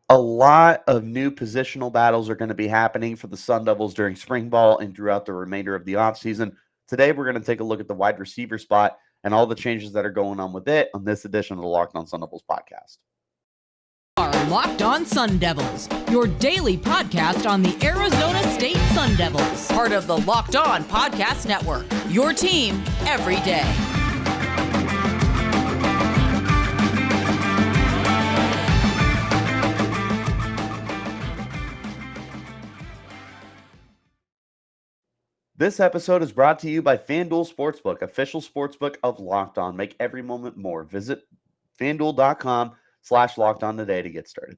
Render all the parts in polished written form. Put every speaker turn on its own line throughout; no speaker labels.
A lot of new positional battles are going to be happening for the Sun Devils during spring ball and throughout the remainder of the offseason. Today, we're going to take a look at the wide receiver spot and all the changes that are going on with it on this edition of the Locked On Sun Devils podcast.
Are Locked On Sun Devils, your daily podcast on the Arizona State Sun Devils, part of the Locked On Podcast Network, your team every day.
This episode is brought to you by FanDuel Sportsbook, official sportsbook of Locked On. Make every moment more. Visit FanDuel.com/Locked On today to get started.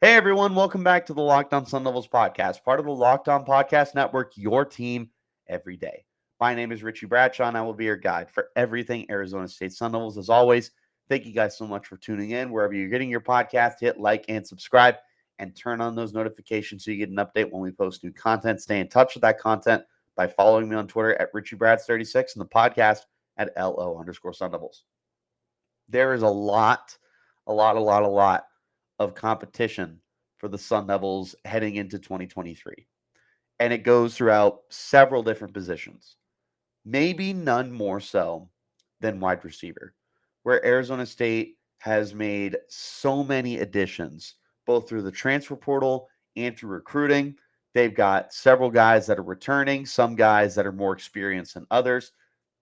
Hey everyone, welcome back to the Locked On Sun Devils podcast, part of the Locked On Podcast Network, your team every day. My name is Richie Bradshaw, and I will be your guide for everything Arizona State Sun Devils. As always, thank you guys so much for tuning in. Wherever you're getting your podcast, hit like and subscribe, and turn on those notifications so you get an update when we post new content. Stay in touch with that content by following me on Twitter at RichieBrads36 and the podcast at LO_Sun Devils. There is a lot of competition for the Sun Devils heading into 2023. And it goes throughout several different positions. Maybe none more so than wide receiver, where Arizona State has made so many additions, both through the transfer portal and through recruiting. They've got several guys that are returning, some guys that are more experienced than others.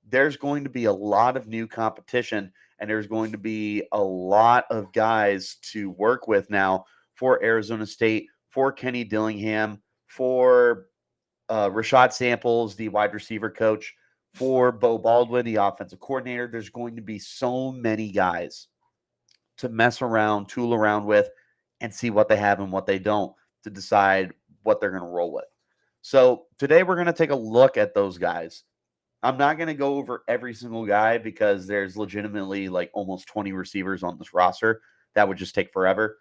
There's going to be a lot of new competition, and there's going to be a lot of guys to work with now for Arizona State, for Kenny Dillingham, for Rashad Samples, the wide receiver coach, for Bo Baldwin, the offensive coordinator. There's going to be so many guys to mess around, tool around with, and see what they have and what they don't to decide what they're going to roll with. So today we're going to take a look at those guys. I'm not going to go over every single guy because there's legitimately like almost 20 receivers on this roster. That would just take forever.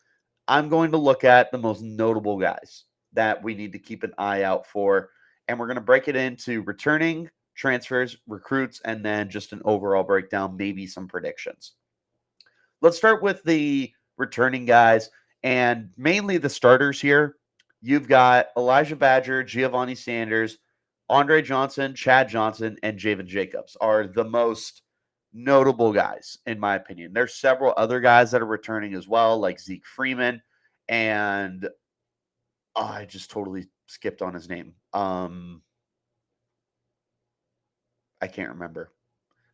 I'm going to look at the most notable guys that we need to keep an eye out for. And we're going to break it into returning, transfers, recruits, and then just an overall breakdown, maybe some predictions. Let's start with the returning guys and mainly the starters here. You've got Elijah Badger, Giovanni Sanders, Andre Johnson, Chad Johnson, and Javen Jacobs are the most notable guys, in my opinion. There's several other guys that are returning as well, like Zeke Freeman, and I just totally skipped on his name. I can't remember.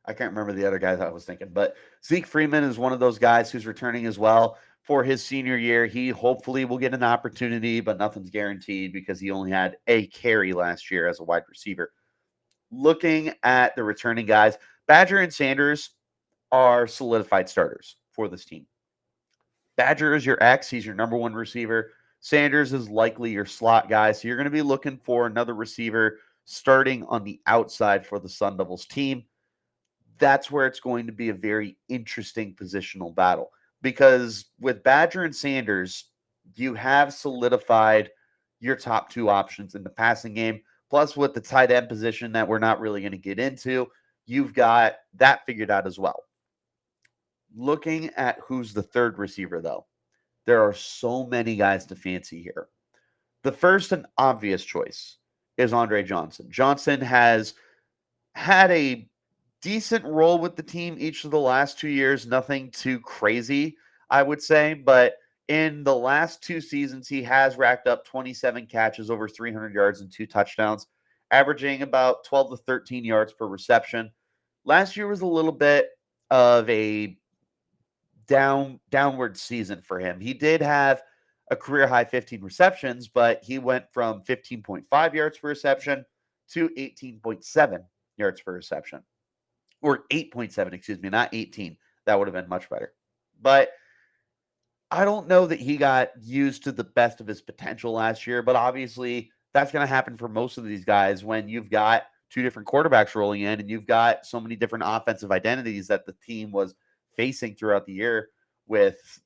I can't remember the other guy that I was thinking, but Zeke Freeman is one of those guys who's returning as well for his senior year. He hopefully will get an opportunity, but nothing's guaranteed because he only had a carry last year as a wide receiver. Looking at the returning guys, Badger and Sanders are solidified starters for this team. Badger is your X. He's your number one receiver. Sanders is likely your slot guy. So you're going to be looking for another receiver starting on the outside for the Sun Devils team. That's where it's going to be a very interesting positional battle because with Badger and Sanders, you have solidified your top two options in the passing game. Plus, with the tight end position that we're not really going to get into, you've got that figured out as well. Looking at who's the third receiver, though, there are so many guys to fancy here. The first and obvious choice is Andre Johnson. Johnson has had a decent role with the team each of the last 2 years. Nothing too crazy, I would say. But in the last 2 seasons, he has racked up 27 catches, over 300 yards, and 2 touchdowns, averaging about 12 to 13 yards per reception. Last year was a little bit of a downward season for him. He did have a career high 15 receptions, but he went from 15.5 yards per reception to 18.7 yards per reception. Or 8.7, excuse me, not 18. That would have been much better. But I don't know that he got used to the best of his potential last year, but obviously that's going to happen for most of these guys when you've got 2 different quarterbacks rolling in and you've got so many different offensive identities that the team was facing throughout the year with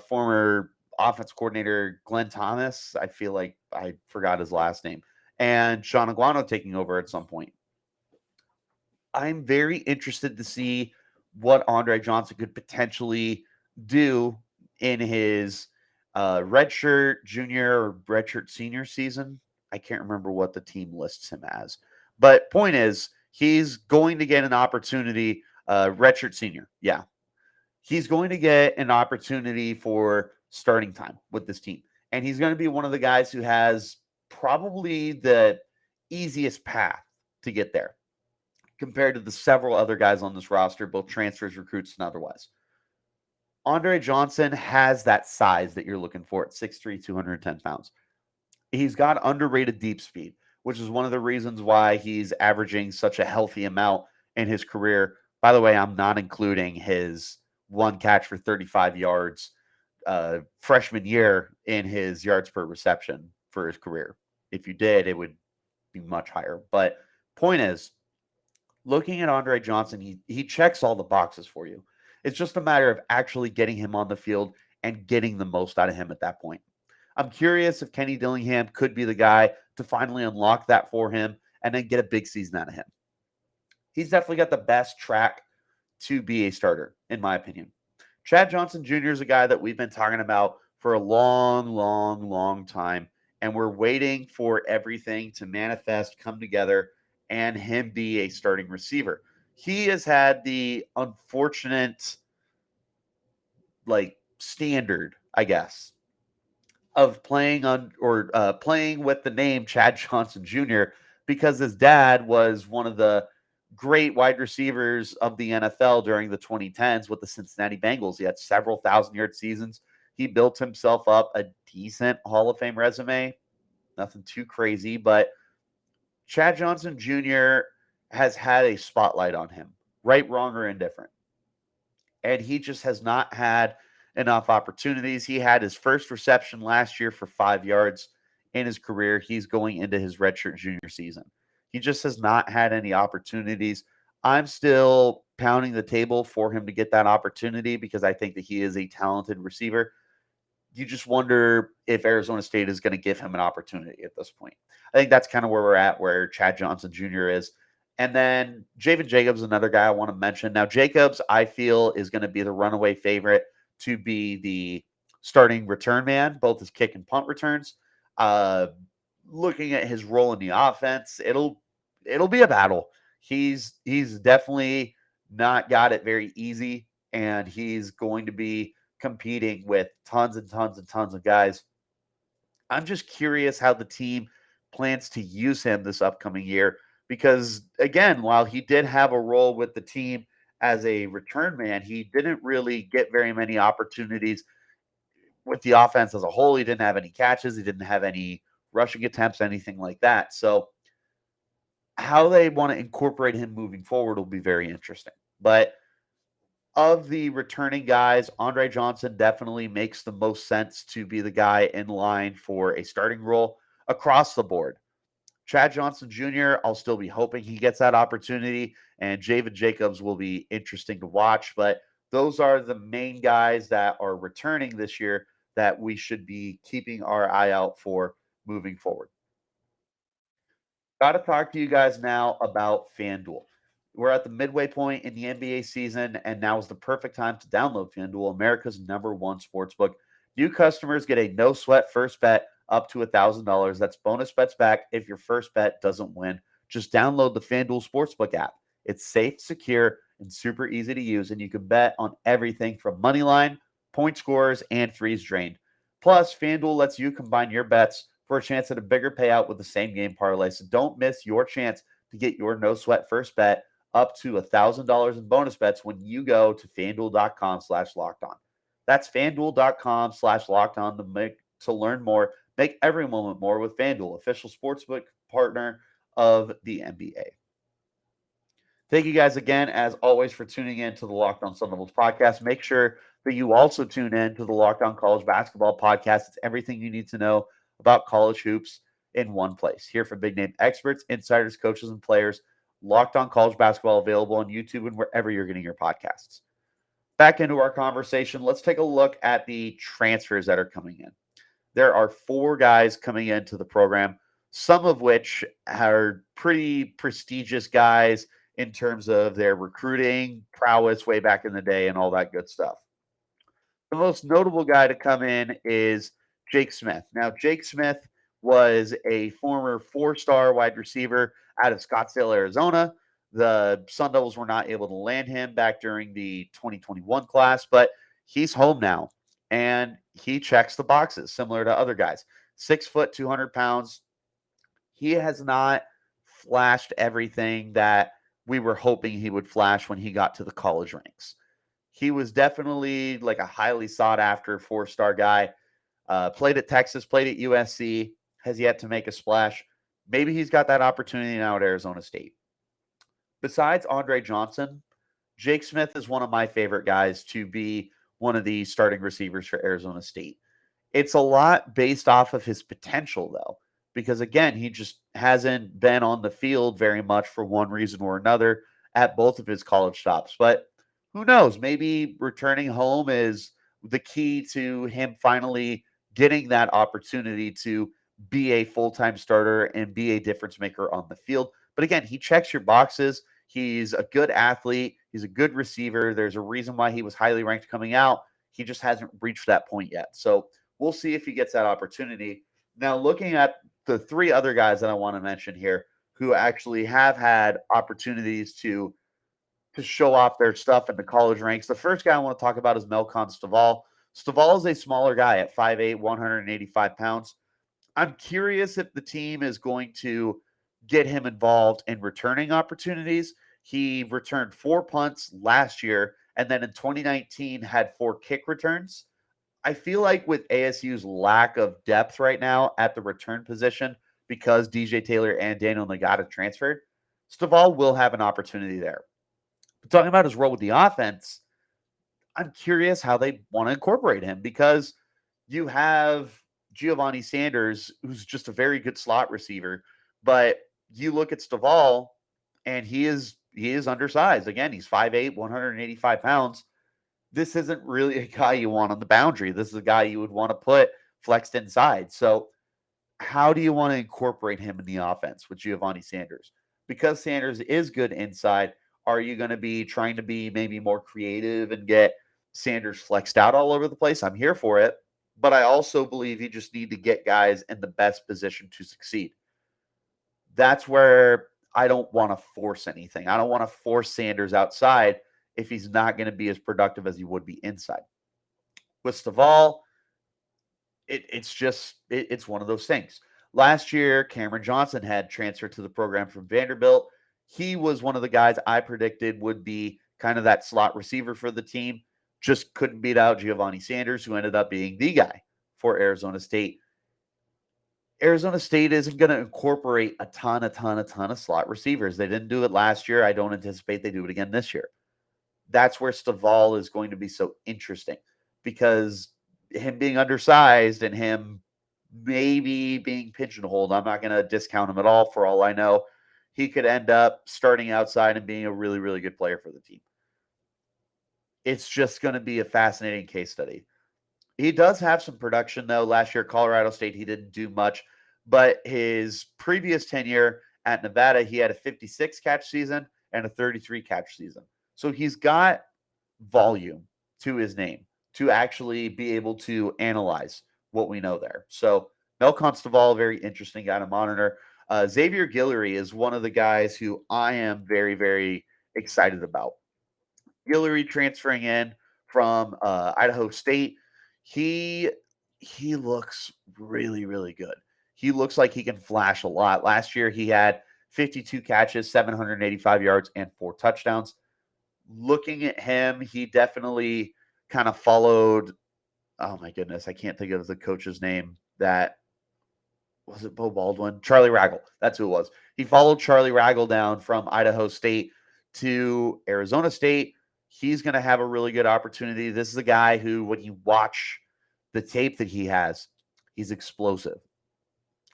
former offense coordinator Glenn Thomas. I feel like I forgot his last name. And Sean Aguano taking over at some point. I'm very interested to see what Andre Johnson could potentially do in his redshirt junior or redshirt senior season. I can't remember what the team lists him as. But point is, he's going to get an opportunity, redshirt senior. Yeah. He's going to get an opportunity for starting time with this team. And he's going to be one of the guys who has probably the easiest path to get there compared to the several other guys on this roster, both transfers, recruits, and otherwise. Andre Johnson has that size that you're looking for at 6'3, 210 pounds. He's got underrated deep speed, which is one of the reasons why he's averaging such a healthy amount in his career. By the way, I'm not including his one catch for 35 yards freshman year in his yards per reception for his career. If you did, it would be much higher. But point is, looking at Andre Johnson, he checks all the boxes for you. It's just a matter of actually getting him on the field and getting the most out of him at that point. I'm curious if Kenny Dillingham could be the guy to finally unlock that for him and then get a big season out of him. He's definitely got the best track to be a starter, in my opinion. Chad Johnson Jr. is a guy that we've been talking about for a long, long, long time, and we're waiting for everything to manifest, come together, and him be a starting receiver. He has had the unfortunate, standard, I guess, of playing on or playing with the name Chad Johnson Jr. because his dad was one of the great wide receivers of the NFL during the 2010s with the Cincinnati Bengals. He had several thousand-yard seasons. He built himself up a decent Hall of Fame resume. Nothing too crazy, but Chad Johnson Jr. has had a spotlight on him, right, wrong, or indifferent. And he just has not had enough opportunities. He had his first reception last year for 5 yards in his career. He's going into his redshirt junior season. He just has not had any opportunities. I'm still pounding the table for him to get that opportunity because I think that he is a talented receiver. You just wonder if Arizona State is going to give him an opportunity at this point. I think that's kind of where we're at, where Chad Johnson Jr. is. And then Javen Jacobs, another guy I want to mention. Now, Jacobs, I feel, is going to be the runaway favorite to be the starting return man, both his kick and punt returns. Uh, Looking at his role in the offense, it'll be a battle. He's definitely not got it very easy, and he's going to be competing with tons and tons and tons of guys. I'm just curious how the team plans to use him this upcoming year because, again, while he did have a role with the team as a return man, he didn't really get very many opportunities with the offense as a whole. He didn't have any catches, he didn't have any rushing attempts, anything like that. So, how they want to incorporate him moving forward will be very interesting. But of the returning guys, Andre Johnson definitely makes the most sense to be the guy in line for a starting role across the board. Chad Johnson Jr., I'll still be hoping he gets that opportunity, and Javen Jacobs will be interesting to watch. But those are the main guys that are returning this year that we should be keeping our eye out for moving forward. Got to talk to you guys now about FanDuel. We're at the midway point in the NBA season, and now is the perfect time to download FanDuel, America's #1 sportsbook. New customers get a no sweat first bet up to $1,000. That's bonus bets back if your first bet doesn't win. Just download the FanDuel Sportsbook app. It's safe, secure, and super easy to use, and you can bet on everything from money line, point scores, and threes drained. Plus, FanDuel lets you combine your bets for a chance at a bigger payout with the same game parlay. So don't miss your chance to get your no sweat first bet up to $1,000 in bonus bets when you go to fanduel.com/locked on. That's fanduel.com/locked on to learn more. Make every moment more with FanDuel, official sportsbook partner of the NBA. Thank you guys again, as always, for tuning in to the Locked On Sun Devils podcast. Make sure that you also tune in to the Locked On College Basketball podcast. It's everything you need to know about college hoops in one place. Here for big name experts, insiders, coaches, and players. Locked On College Basketball available on YouTube and wherever you're getting your podcasts. Back into our conversation, let's take a look at the transfers that are coming in. There are 4 guys coming into the program, some of which are pretty prestigious guys in terms of their recruiting prowess way back in the day and all that good stuff. The most notable guy to come in is Jake Smith. Now, Jake Smith was a former 4-star wide receiver out of Scottsdale, Arizona. The Sun Devils were not able to land him back during the 2021 class, but he's home now and he checks the boxes similar to other guys. 6 foot, 200 pounds. He has not flashed everything that we were hoping he would flash when he got to the college ranks. He was definitely like a highly sought after 4-star guy. Played at Texas, played at USC, has yet to make a splash. Maybe he's got that opportunity now at Arizona State. Besides Andre Johnson, Jake Smith is one of my favorite guys to be one of the starting receivers for Arizona State. It's a lot based off of his potential, though, because again, he just hasn't been on the field very much for one reason or another at both of his college stops. But who knows? Maybe returning home is the key to him finally getting that opportunity to be a full time starter and be a difference maker on the field. But again, he checks your boxes. He's a good athlete. He's a good receiver. There's a reason why he was highly ranked coming out. He just hasn't reached that point yet. So we'll see if he gets that opportunity. Now, looking at the three other guys that I want to mention here who actually have had opportunities to show off their stuff in the college ranks. The first guy I want to talk about is Melcon Staval. Staval is a smaller guy at 5'8", 185 pounds. I'm curious if the team is going to get him involved in returning opportunities. He returned 4 punts last year, and then in 2019 had 4 kick returns. I feel like with ASU's lack of depth right now at the return position, because DJ Taylor and Daniel Nagata transferred, Staval will have an opportunity there. But talking about his role with the offense, I'm curious how they want to incorporate him because you have Giovanni Sanders, who's just a very good slot receiver, but you look at Staval, and he is undersized. Again, he's 5'8", 185 pounds. This isn't really a guy you want on the boundary. This is a guy you would want to put flexed inside. So how do you want to incorporate him in the offense with Giovanni Sanders? Because Sanders is good inside, are you going to be trying to be maybe more creative and get Sanders flexed out all over the place? I'm here for it. But I also believe you just need to get guys in the best position to succeed. That's where I don't want to force anything. I don't want to force Sanders outside if he's not going to be as productive as he would be inside. With Staval, it's one of those things. Last year, Cameron Johnson had transferred to the program from Vanderbilt. He was one of the guys I predicted would be kind of that slot receiver for the team. Just couldn't beat out Giovanni Sanders, who ended up being the guy for Arizona State. Arizona State isn't going to incorporate a ton of slot receivers. They didn't do it last year. I don't anticipate they do it again this year. That's where Staval is going to be so interesting because him being undersized and him maybe being pigeonholed, I'm not going to discount him at all. For all I know, he could end up starting outside and being a really, really good player for the team. It's just going to be a fascinating case study. He does have some production, though. Last year, Colorado State, he didn't do much. But his previous tenure at Nevada, he had a 56 catch season and a 33 catch season. So he's got volume to his name to actually be able to analyze what we know there. So Mel Constable, very interesting guy to monitor. Xavier Guillory is one of the guys who I am very, very excited about. Guillory transferring in from Idaho State. He he looks really, really good. He looks like he can flash a lot. Last year, he had 52 catches, 785 yards, and 4 touchdowns. Looking at him, he definitely kind of followed. Oh my goodness, I can't think of the coach's name. That was it. Bo Baldwin, Charlie Raggle. That's who it was. He followed Charlie Raggle down from Idaho State to Arizona State. He's going to have a really good opportunity. This is a guy who, when you watch the tape that he has, he's explosive.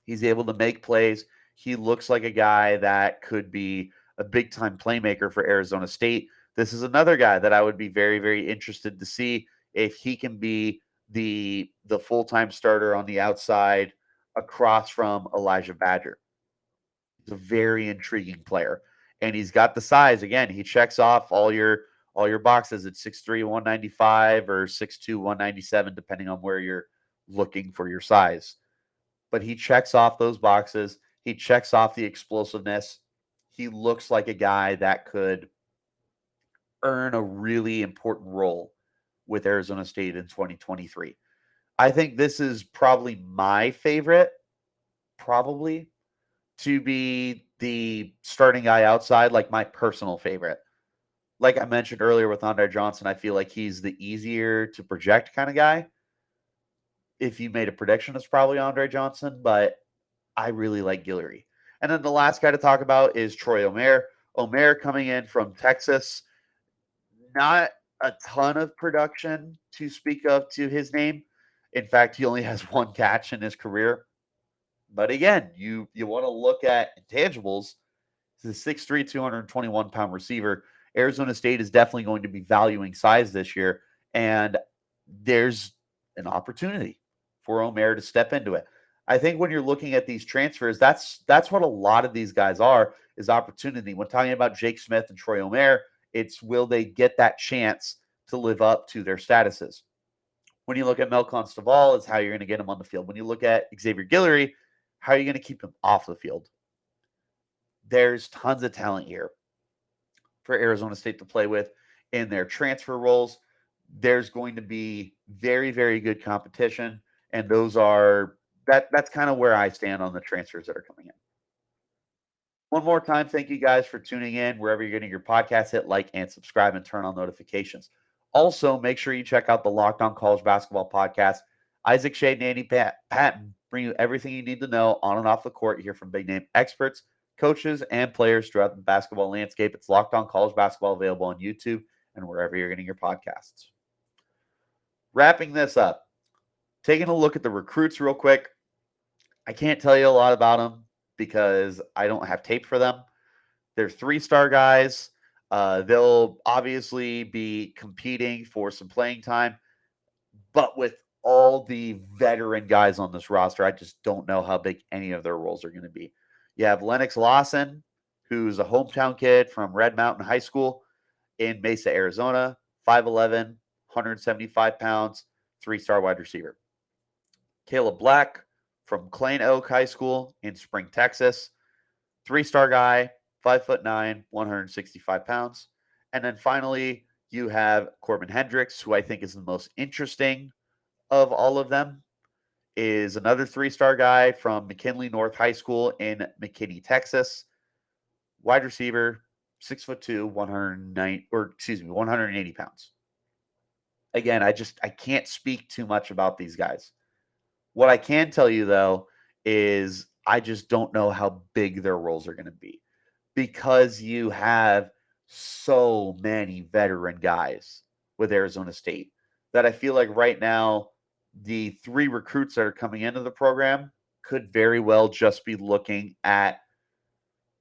He's able to make plays. He looks like a guy that could be a big time playmaker for Arizona State. This is another guy that I would be very, very interested to see if he can be the full-time starter on the outside across from Elijah Badger. He's a very intriguing player. And he's got the size. Again, he checks off all your all your boxes at 6'3", 195 or 6'2", 197, depending on where you're looking for your size. But he checks off those boxes. He checks off the explosiveness. He looks like a guy that could earn a really important role with Arizona State in 2023. I think this is probably my favorite, probably, to be the starting guy outside, like my personal favorite. Like I mentioned earlier with Andre Johnson, I feel like he's the easier to project kind of guy. If you made a prediction, it's probably Andre Johnson, but I really like Guillory. And then the last guy to talk about is Troy Omeire. Omeire coming in from Texas, not a ton of production to speak of to his name. In fact, he only has one catch in his career. But again, you want to look at intangibles. He's a 6'3", 221-pound receiver. Arizona State is definitely going to be valuing size this year, and there's an opportunity for Omeire to step into it. I think when you're looking at these transfers, that's what a lot of these guys are, is opportunity. When talking about Jake Smith and Troy Omeire, it's will they get that chance to live up to their statuses. When you look at Melcon Staval, it's how you're going to get him on the field. When you look at Xavier Guillory, how are you going to keep him off the field? There's tons of talent here for Arizona State to play with in their transfer roles. There's going to be very, very good competition, and that's kind of where I stand on the transfers that are coming in. One more time, thank you guys for tuning in. Wherever you're getting your podcast, hit like and subscribe and turn on notifications. Also, make sure you check out the Locked On College Basketball podcast. Isaac Shade and Andy Patton bring you everything you need to know on and off the court. You hear from big name experts, coaches, and players throughout the basketball landscape. It's Locked On College Basketball, available on YouTube and wherever you're getting your podcasts. Wrapping this up, taking a look at the recruits real quick. I can't tell you a lot about them because I don't have tape for them. They're 3-star guys. They'll obviously be competing for some playing time, but with all the veteran guys on this roster, I just don't know how big any of their roles are going to be. You have Lennox Lawson, who's a hometown kid from Red Mountain High School in Mesa, Arizona, 5'11", 175 pounds, 3-star wide receiver. Caleb Black from Plain Oak High School in Spring, Texas, 3-star guy, 5'9", 165 pounds. And then finally, you have Corbin Hendricks, who I think is the most interesting of all of them, is another 3-star guy from McKinley North High School in McKinney, Texas. Wide receiver, 6'2", 180 pounds. Again, I can't speak too much about these guys. What I can tell you, though, is I just don't know how big their roles are going to be, because you have so many veteran guys with Arizona State that I feel like right now the 3 recruits that are coming into the program could very well just be looking at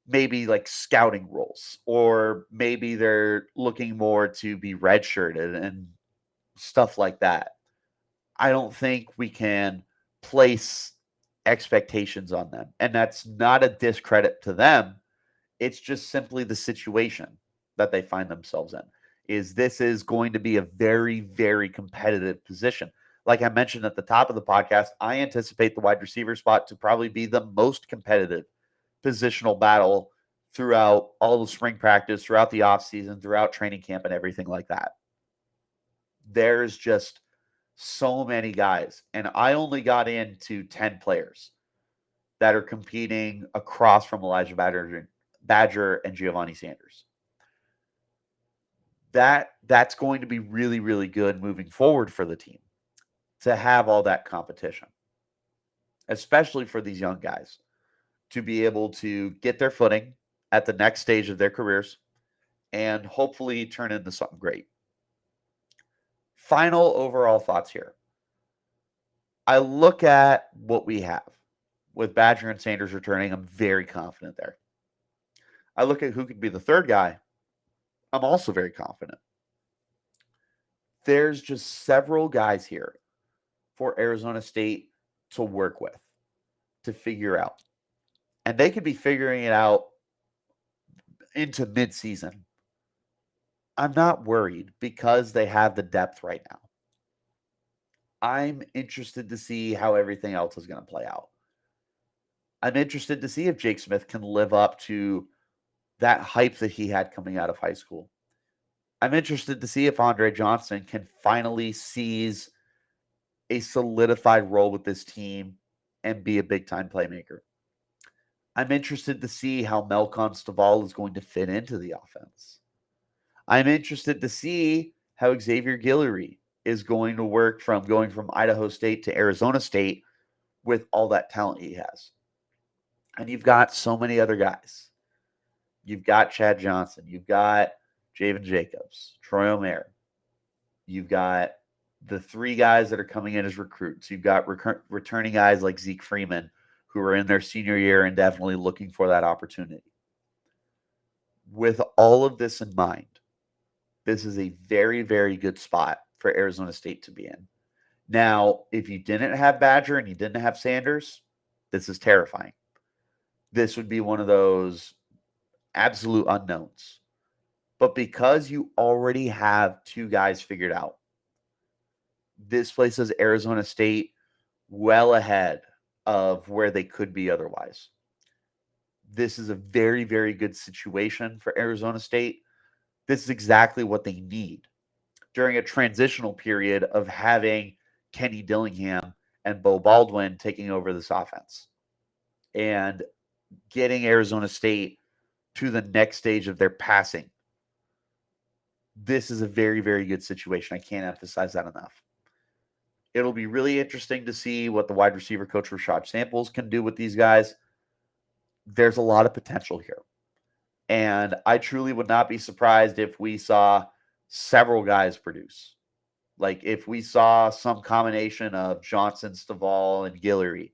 maybe like scouting roles, or maybe they're looking more to be redshirted and stuff like that. I don't think we can place expectations on them. And that's not a discredit to them. It's just simply the situation that they find themselves in. This is going to be a very, very competitive position. Like I mentioned at the top of the podcast, I anticipate the wide receiver spot to probably be the most competitive positional battle throughout all the spring practice, throughout the offseason, throughout training camp, and everything like that. There's just so many guys, and I only got into 10 players that are competing across from Elijah Badger and Giovanni Sanders. That's going to be really, really good moving forward for the team to have all that competition, especially for these young guys, to be able to get their footing at the next stage of their careers and hopefully turn into something great. Final overall thoughts here. I look at what we have with Badger and Sanders returning. I'm very confident there. I look at who could be the third guy. I'm also very confident. There's just several guys here for Arizona State to work with, to figure out. And they could be figuring it out into midseason. I'm not worried because they have the depth right now. I'm interested to see how everything else is going to play out. I'm interested to see if Jake Smith can live up to that hype that he had coming out of high school. I'm interested to see if Andre Johnson can finally seize a solidified role with this team and be a big time playmaker. I'm interested to see how Mel Constable is going to fit into the offense. I'm interested to see how Xavier Guillory is going to work from going from Idaho State to Arizona State with all that talent he has. And you've got so many other guys. You've got Chad Johnson. You've got Javen Jacobs, Troy Omer. You've got the three guys that are coming in as recruits. You've got returning guys like Zeke Freeman, who are in their senior year and definitely looking for that opportunity. With all of this in mind, this is a very, very good spot for Arizona State to be in. Now, if you didn't have Badger and you didn't have Sanders, this is terrifying. This would be one of those absolute unknowns. But because you already have two guys figured out, this places Arizona State well ahead of where they could be otherwise. This is a very, very good situation for Arizona State. This is exactly what they need during a transitional period of having Kenny Dillingham and Bo Baldwin taking over this offense and getting Arizona State to the next stage of their passing. This is a very, very good situation. I can't emphasize that enough. It'll be really interesting to see what the wide receiver coach Rashad Samples can do with these guys. There's a lot of potential here. And I truly would not be surprised if we saw several guys produce. Like if we saw some combination of Johnson, Stovall, and Guillory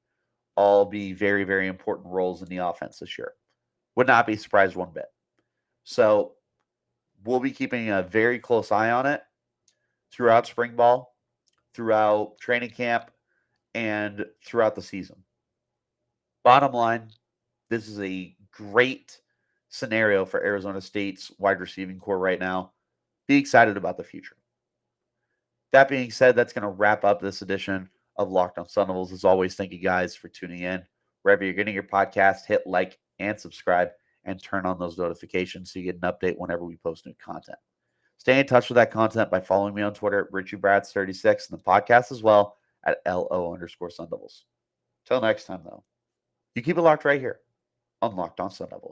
all be very, very important roles in the offense this year. Would not be surprised one bit. So we'll be keeping a very close eye on it throughout spring ball, throughout training camp, and throughout the season. Bottom line, this is a great scenario for Arizona State's wide receiving core right now. Be excited about the future. That being said, that's going to wrap up this edition of Locked On Sun Devils. As always, thank you guys for tuning in. Wherever you're getting your podcast, hit like and subscribe and turn on those notifications so you get an update whenever we post new content. Stay in touch with that content by following me on Twitter at RichieBrats36 and the podcast as well at LO_Sun Devils. Till next time, though, you keep it locked right here on Locked On Sun Devils.